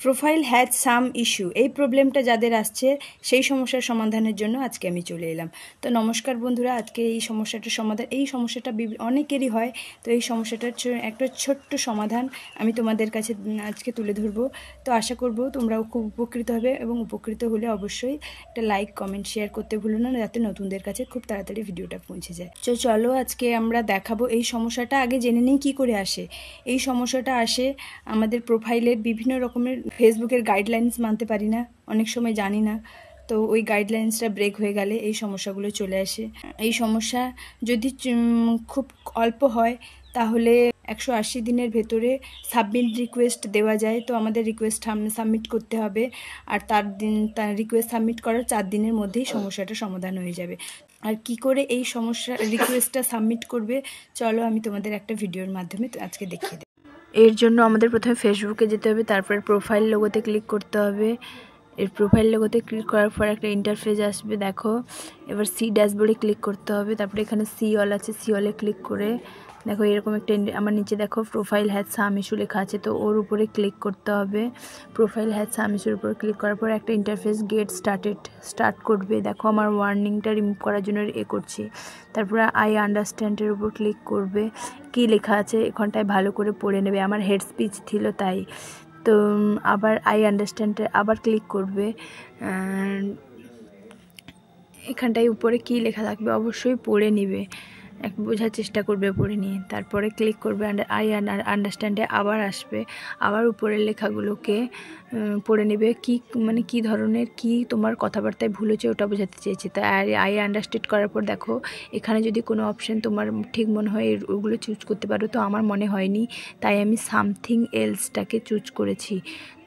Profile has some issue, এই প্রবলেমটা যাদের আসছে সেই সমস্যার সমাধানের জন্য আজকে আমি চলে এলাম। তো নমস্কার বন্ধুরা, আজকে এই সমস্যাটার সমাধান, এই সমস্যাটা অনেকেরই হয়। তো এই সমস্যাটার একটা ছোট্ট সমাধান আমি তোমাদের কাছে আজকে তুলে ধরবো। তো আশা করব তোমরাও খুব উপকৃত হবে, এবং উপকৃত হলে অবশ্যই একটা লাইক কমেন্ট শেয়ার করতে ভুলো না, যাতে নতুনদের কাছে খুব তাড়াতাড়ি ভিডিওটা পৌঁছে যায়। তো চলো আজকে আমরা দেখাবো এই সমস্যাটা। আগে জেনে নিই কী করে আসে। এই সমস্যাটা আসে আমাদের প্রোফাইলের বিভিন্ন রকমের ফেসবুকের গাইডলাইন্স মানতে পারি না, অনেক সময় জানি না। তো ওই গাইডলাইন্সটা ব্রেক হয়ে গেলে এই সমস্যাগুলো চলে আসে। এই সমস্যা যদি খুব অল্প হয় তাহলে 180 দিনের ভেতরে সাবমিট রিকোয়েস্ট দেওয়া যায়। তো আমাদের রিকোয়েস্ট সাবমিট করতে হবে, আর তার রিকোয়েস্ট সাবমিট করার 4 দিনের মধ্যেই সমস্যাটা সমাধান হয়ে যাবে। আর কি করে এই রিকোয়েস্টটা সাবমিট করবে, চলো আমি তোমাদের একটা ভিডিওর মাধ্যমে আজকে দেখিয়ে দেব। এর জন্য আমাদের প্রথমে ফেসবুকে যেতে হবে, তারপর প্রোফাইল লোগোতে ক্লিক করতে হবে। এর প্রোফাইল লোগোতে ক্লিক করার পর একটা ইন্টারফেস আসবে, দেখো। এবার সি ড্যাশবোর্ডে ক্লিক করতে হবে, তারপরে এখানে সি অল আছে, সি অলে ক্লিক করে দেখো এরকম একটা আমার নিচে দেখো প্রোফাইল হ্যাজ সাম ইস্যু লেখা আছে, তো ওর উপরে ক্লিক করতে হবে। প্রোফাইল হ্যাজ সাম ইস্যুর উপর ক্লিক করার পর একটা ইন্টারফেস গেট স্টার্ট করবে। দেখো আমার ওয়ার্নিংটা রিমুভ করার জন্য করছি। তারপরে আই আন্ডারস্ট্যান্ডের উপর ক্লিক করবে, কি লেখা আছে এখানটায় ভালো করে পড়ে নেবে, আমার হেড স্পিচ ছিল তাই। তো আবার আই আন্ডারস্ট্যান্ডে আবার ক্লিক করবে, এখানটায় উপরে কি লেখা থাকবে অবশ্যই পড়ে নিবে, বোঝার চেষ্টা করবে পড়ে নিয়ে। তারপরে ক্লিক করবে, আই আন্ডারস্ট্যান্ডে আবার আসবে, আবার উপরের লেখাগুলোকে পড়ে নেবে, কি মানে কি ধরনের কি তোমার কথাবার্তায় ভুল হচ্ছে ওটা বোঝাতে চেয়েছে। তাই আই আন্ডারস্ট্যান্ড করার পর দেখো এখানে যদি কোনো অপশান তোমার ঠিক মনে হয় ওগুলো চুজ করতে পারো। তো আমার মনে হয়নি, তাই আমি সামথিং এলসটাকে চুজ করেছি।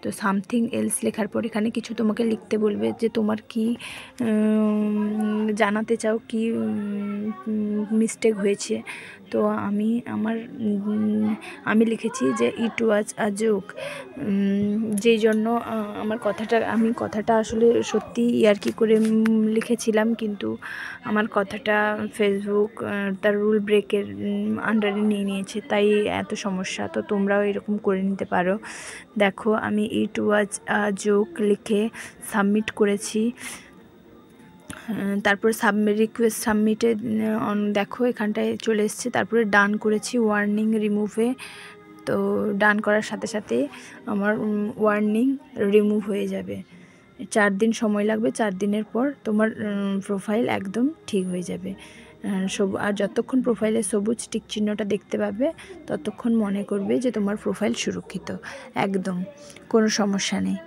তো সামথিং এলস লেখার পর এখানে কিছু তোমাকে লিখতে বলবে, যে তোমার কি জানাতে চাও, কি মিস্টেক হয়েছে। তো আমি লিখেছি যে ইট ওয়াজ আ জোক, যেই জন্য আমি কথাটা আসলে সত্যি ইয়ার্কি করে লিখেছিলাম, কিন্তু আমার কথাটা ফেসবুক তার রুল ব্রেকের আন্ডারে নিয়ে নিয়েছে, তাই এত সমস্যা। তো তোমরাও এরকম করে নিতে পারো। দেখো আমি ইট ওয়াজ আ জোক লিখে সাবমিট করেছি। তারপর রিকোয়েস্ট সাবমিটে দেখো এখানটায় চলে এসছে, তারপরে ডান করেছি ওয়ার্নিং রিমুভে। তো ডান করার সাথে সাথে আমার ওয়ার্নিং রিমুভ হয়ে যাবে। 4 দিন সময় লাগবে, 4 দিনের পর তোমার প্রোফাইল একদম ঠিক হয়ে যাবে। আর যতক্ষণ প্রোফাইলে সবুজ টিক চিহ্নটা দেখতে পাবে ততক্ষণ মনে করবে যে তোমার প্রোফাইল সুরক্ষিত, একদম কোনো সমস্যা নেই।